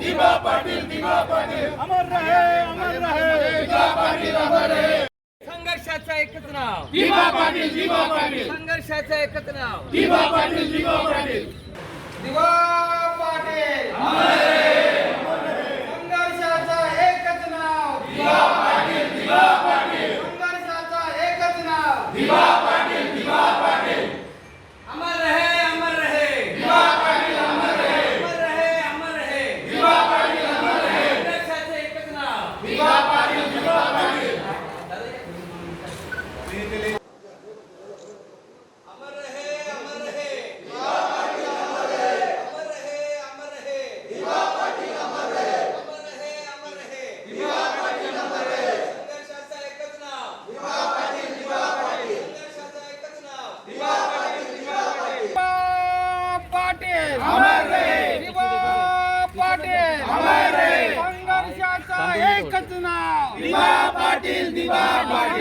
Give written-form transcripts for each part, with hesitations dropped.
दिवा पाटील अमर रहे दिवा पाटील अमर रहे संघर्षाचं एकच नाव दिवा पाटील संघर्षाचं एकच नाव दिवा पाटील दिवा पाटील अमर रहे संघर्षाचं एकच नाव दिवा पाटील संघर्षाचं एकच नाव दिवा पाटील अमर रहे दिवा पाटील अमर रहे दिवा पाटील अमर रहे संघर्षाचं एकच नाव दिवा पाटील अमर रहे अमर रहे दिवा पाटील अमर रहे संघर्षाचं एकच नाव दिवा पाटील संघर्षाचं एकच नाव दिवा पाटील पाटील अमर रहे पाटील अमर रहे संघर्षाचं एकच नाव दिवा पाटील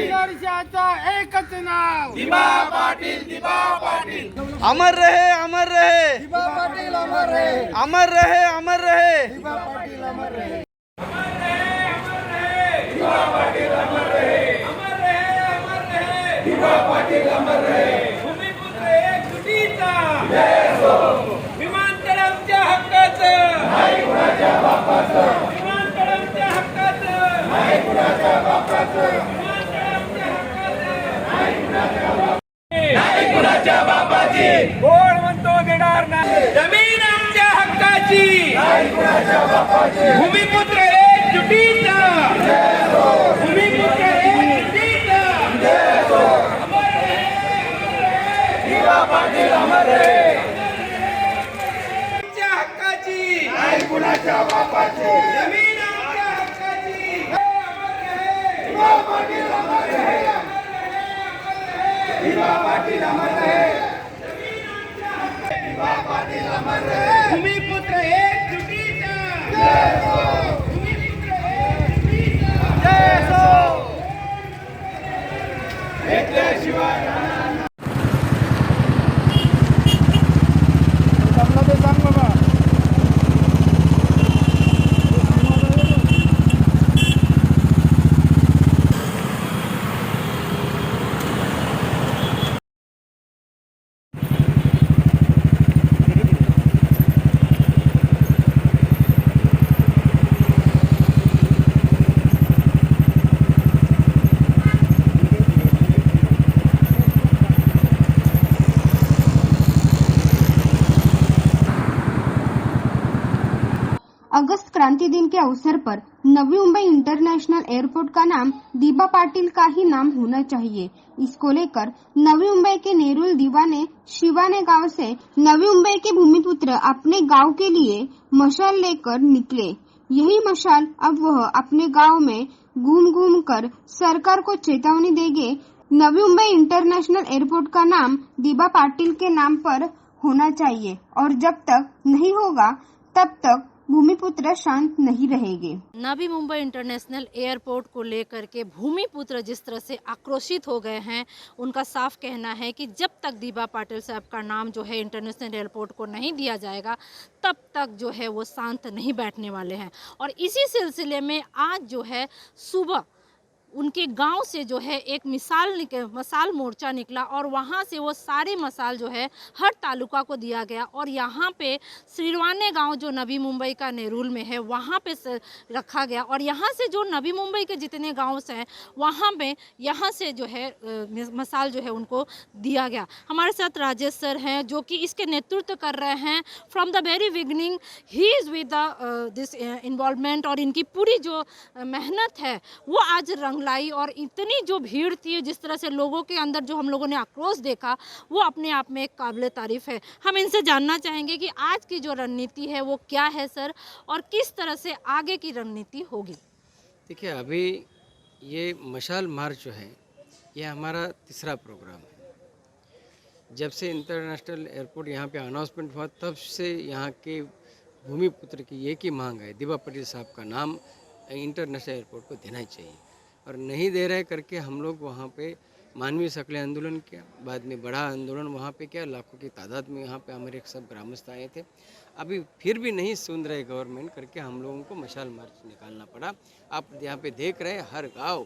संघर्षाचं एकच नाव दिवा पाटील अमर रहे दिवा पाटील अमर रहे अमर रहे दिवा पाटील अमर रहे दिवा पाटील अमर रहे दिवा पाटील अमर रहे भूमिपुत्र एकजुटीचा विमानतळाच्या हक्काचं नाही कुणाच्या बापाचं विमानतळाच्या हक्काचं नाही कुणाच्या बापाचं विमानतळाच्या हक्काचं नाही कुणाच्या बापाची कोण म्हणतो देणार नाही जमीन आमच्या हक्काची नाही कुणाच्या बापाची भूमिपुत्र एकजुटीचा भूमिपुत्र एकजुटीचा अमर रहे दिवा पाटील अमर रहे आमच्या हक्काची नाही कुणाच्या बापाची जमीन आमच्या हक्काची दिवा पाटील अमर रहे दिवा पाटील अमर रहे दिवा पाटील अमर रहे भूमिपुत्र एकजुटीचा भूमिपुत्र एकजुटीचा जय हो घेतल्याशिवाय अगस्त क्रांति दिन के अवसर पर नवी मुंबई इंटरनेशनल एयरपोर्ट का नाम दीबा पाटिल का ही नाम होना चाहिए। इसको लेकर नवी मुंबई के नेरुल दीवाने शिवाने गांव से नवी मुंबई के भूमिपुत्र अपने गांव के लिए मशाल लेकर निकले। यही मशाल अब वह अपने गांव में घूम घूम कर सरकार को चेतावनी देंगे। नवी मुंबई इंटरनेशनल एयरपोर्ट का नाम दीबा पाटिल के नाम पर होना चाहिए और जब तक नहीं होगा तब तक भूमिपुत्र शांत नहीं रहेंगे। नवी मुंबई इंटरनेशनल एयरपोर्ट को लेकर के भूमिपुत्र जिस तरह से आक्रोशित हो गए हैं, उनका साफ कहना है कि जब तक दीबा पाटिल साहब का नाम जो है इंटरनेशनल एयरपोर्ट को नहीं दिया जाएगा तब तक जो है वो शांत नहीं बैठने वाले हैं। और इसी सिलसिले में आज जो है सुबह उनके गांव से जो है एक मसाल मोर्चा निकला और वहां से वो सारे मसाल जो है हर तालुका को दिया गया और यहाँ पे श्रीरवाने गांव जो नवी मुंबई का नेरुल में है वहाँ पे रखा गया और यहाँ से जो नवी मुंबई के जितने गांव हैं वहाँ पे यहाँ से जो है मसाल जो है उनको दिया गया। हमारे साथ राजेश सर हैं जो कि इसके नेतृत्व कर रहे हैं from the very beginning. He is with this involvement और इनकी पूरी जो मेहनत है वो आज रंग लाई और इतनी जो भीड़ थी, जिस तरह से लोगों के अंदर जो हम लोगों ने आक्रोश देखा वो अपने आप में एक काबिल तारीफ़ है। हम इनसे जानना चाहेंगे कि आज की जो रणनीति है वो क्या है सर और किस तरह से आगे की रणनीति होगी। देखिए, अभी ये मशाल मार्च जो है ये हमारा तीसरा प्रोग्राम है। जब से इंटरनेशनल एयरपोर्ट यहाँ पे अनाउंसमेंट हुआ तब से यहाँ के भूमिपुत्र की एक ही मांग है, दीबा पाटिल साहब का नाम इंटरनेशनल एयरपोर्ट को देना चाहिए और नहीं दे रहे करके हम लोग वहाँ पे मानवीय सकले आंदोलन किया, बाद में बड़ा आंदोलन वहाँ पे किया, लाखों की तादाद में यहाँ पे हमारे सब ग्रामस्थ आए थे। अभी फिर भी नहीं सुन रहे गवर्नमेंट करके हम लोगों को मशाल मार्च निकालना पड़ा। आप यहाँ पे देख रहे हैं, हर गांव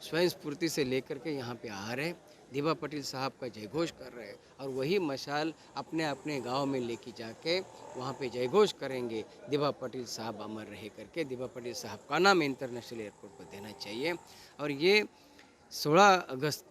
स्वयं स्फूर्ति से लेकर के यहाँ पे आ रहे, दीबा पटेल साहब का जयघोष कर रहे हैं और वही मशाल अपने अपने गांव में लेके जाके वहाँ पे जयघोष करेंगे, दीबा पटेल साहब अमर रहे करके। दीबा पटेल साहब का नाम इंटरनेशनल एयरपोर्ट पर देना चाहिए। और ये 16 अगस्त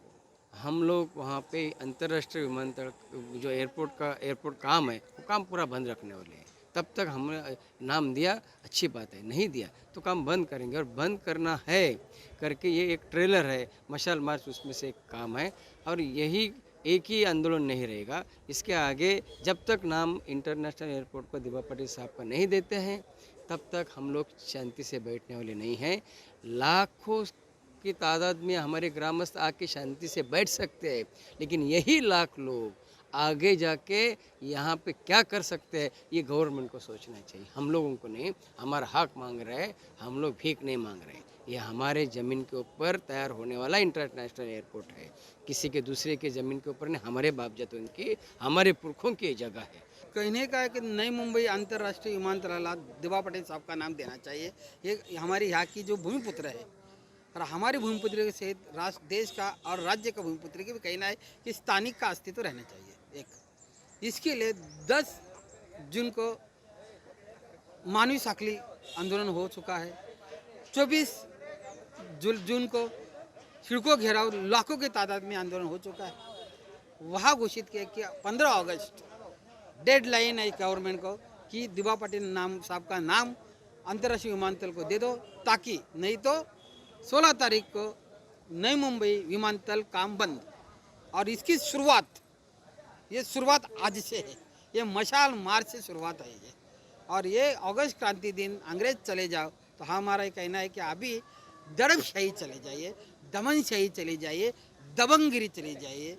हम लोग वहाँ पे अंतर्राष्ट्रीय विमानतल जो एयरपोर्ट काम है वो काम पूरा बंद रखने वाले हैं। तब तक हमने नाम दिया, अच्छी बात है, नहीं दिया तो काम बंद करेंगे। और बंद करना है करके ये एक ट्रेलर है, मशाल मार्च उसमें से एक काम है। और यही एक ही आंदोलन नहीं रहेगा, इसके आगे जब तक नाम इंटरनेशनल एयरपोर्ट को दीबा पटेल साहब का नहीं देते हैं तब तक हम लोग शांति से बैठने वाले नहीं हैं। लाखों की तादाद में हमारे ग्रामस्थ आके शांति से बैठ सकते हैं, लेकिन यही लाख लोग आगे जाके यहाँ पे क्या कर सकते हैं ये गवर्नमेंट को सोचना चाहिए। हम लोगों को नहीं, हमारा हक मांग रहे हैं, हम लोग भीख नहीं मांग रहे। ये हमारे ज़मीन के ऊपर तैयार होने वाला इंटरनेशनल एयरपोर्ट है, किसी के दूसरे के ज़मीन के ऊपर नहीं, हमारे बाप जातों की, हमारे पुरखों की जगह है। कहने का है कि नई मुंबई अंतर्राष्ट्रीय विमानतल दीबा पटेल साहब का नाम देना चाहिए। ये हमारे यहाँ की जो भूमिपुत्र है और हमारे भूमिपुत्र के सहित राष्ट्र, देश का और राज्य का भूमिपुत्र की भी कहना है कि स्थानिक का अस्तित्व रहना चाहिए। एक इसके लिए 10 जून को मानवी साखली आंदोलन हो चुका है। 24 जून को सड़कों घेराव लाखों की तादाद में आंदोलन हो चुका है। वहाँ घोषित किया कि 15 अगस्त डेडलाइन है गवर्नमेंट को कि दीबा पटेल नाम साहब का नाम अंतर्राष्ट्रीय विमानतल को दे दो, ताकि नहीं तो 16 तारीख को नई मुंबई विमानतल काम बंद। और इसकी शुरुआत, ये शुरुआत आज से है, ये मशाल मार्च से शुरुआत है ये। और ये अगस्त क्रांति दिन अंग्रेज चले जाओ तो हमारा ये कहना है कि अभी दड़बशाही चले जाइए, दमनशाही चली जाइए, दबंगगिरी चली जाइए।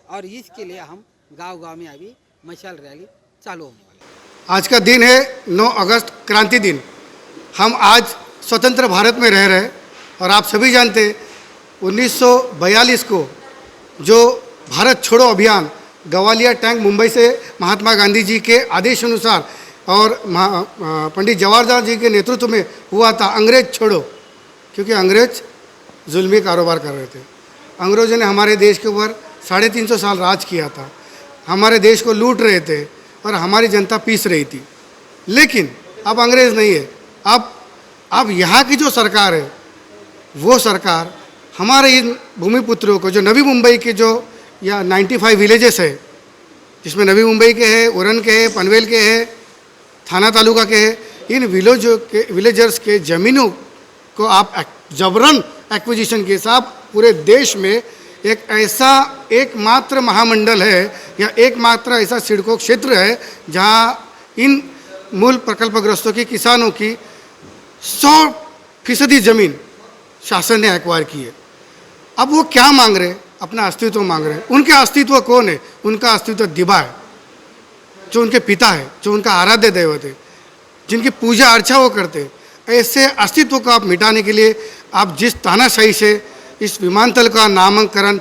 और इसके लिए हम गांव-गांव में अभी मशाल रैली चालू होने वाली है। आज का दिन है 9 अगस्त क्रांति दिन। हम आज स्वतंत्र भारत में रह रहे और आप सभी जानते 1942 को जो भारत छोड़ो अभियान ग्वालियर टैंक मुंबई से महात्मा गांधी जी के आदेश अनुसार और पंडित जवाहरलाल जी के नेतृत्व में हुआ था, अंग्रेज छोड़ो, क्योंकि अंग्रेज जुल्मी कारोबार कर रहे थे। अंग्रेज़ों ने हमारे देश के ऊपर 350 साल राज किया था, हमारे देश को लूट रहे थे और हमारी जनता पीस रही थी। लेकिन अब अंग्रेज़ नहीं है, अब यहाँ की जो सरकार है वो सरकार हमारे इन भूमिपुत्रों को, जो नवी मुंबई के जो या 95 विलेजेस है, जिसमें नवी मुंबई के हैं, उरन के हैं, पनवेल के हैं, थाना तालुका के हैं, इन विलेजर्स के ज़मीनों को आप जबरन एक्विजिशन के साथ पूरे देश में एक ऐसा एकमात्र महामंडल है या एकमात्र ऐसा सिडको क्षेत्र है जहां इन मूल प्रकल्पग्रस्तों की, किसानों की 100% ज़मीन शासन ने एक्वायर की है। अब वो क्या मांग रहे हैं? अपना अस्तित्व मांग रहे हैं। उनके अस्तित्व कौन है? उनका अस्तित्व दीबा है, जो उनके पिता है, जो उनका आराध्य दैवत है, जिनकी पूजा अर्चा वो करते। ऐसे अस्तित्व को आप मिटाने के लिए आप जिस तानाशाही से इस विमानतल का नामकरण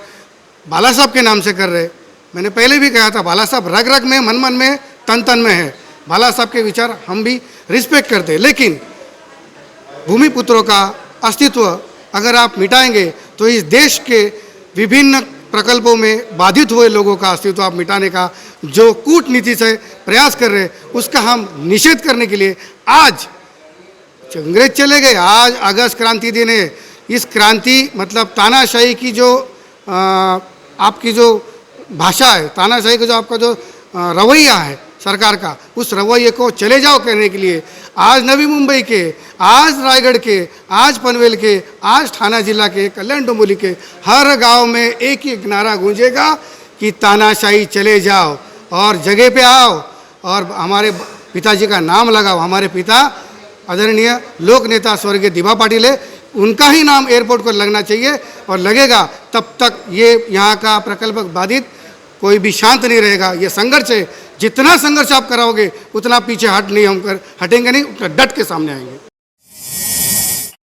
बाला साहब के नाम से कर रहे, मैंने पहले भी कहा था, बाला साहब रग रग में, मन मन में, तन तन में है। बाला साहब के विचार हम भी रिस्पेक्ट करते, लेकिन भूमिपुत्रों का अस्तित्व अगर आप मिटाएंगे तो इस देश के विभिन्न प्रकल्पों में बाधित हुए लोगों का अस्तित्व आप मिटाने का जो कूटनीति से प्रयास कर रहे हैं उसका हम निषेध करने के लिए आज अंग्रेज चले गए, आज अगस्त क्रांति दिन है। इस क्रांति मतलब तानाशाही की जो आपकी जो भाषा है, तानाशाही का जो आपका जो रवैया है सरकार का, उस रवैये को चले जाओ कहने के लिए आज नवी मुंबई के, आज रायगढ़ के, आज पनवेल के, आज थाना जिला के, कल्याण डोंबिवली के हर गांव में एक ही नारा गूंजेगा कि तानाशाही चले जाओ और जगह पे आओ और हमारे पिताजी का नाम लगाओ। हमारे पिता आदरणीय लोक नेता स्वर्गीय दीबा पाटिल है, उनका ही नाम एयरपोर्ट को लगना चाहिए और लगेगा तब तक ये यहाँ का प्रकल्प बाधित कोई भी शांत नहीं रहेगा। ये संघर्ष है, जितना संघर्ष आप कराओगे उतना पीछे हटेंगे नहीं, उतना डट के सामने आएंगे।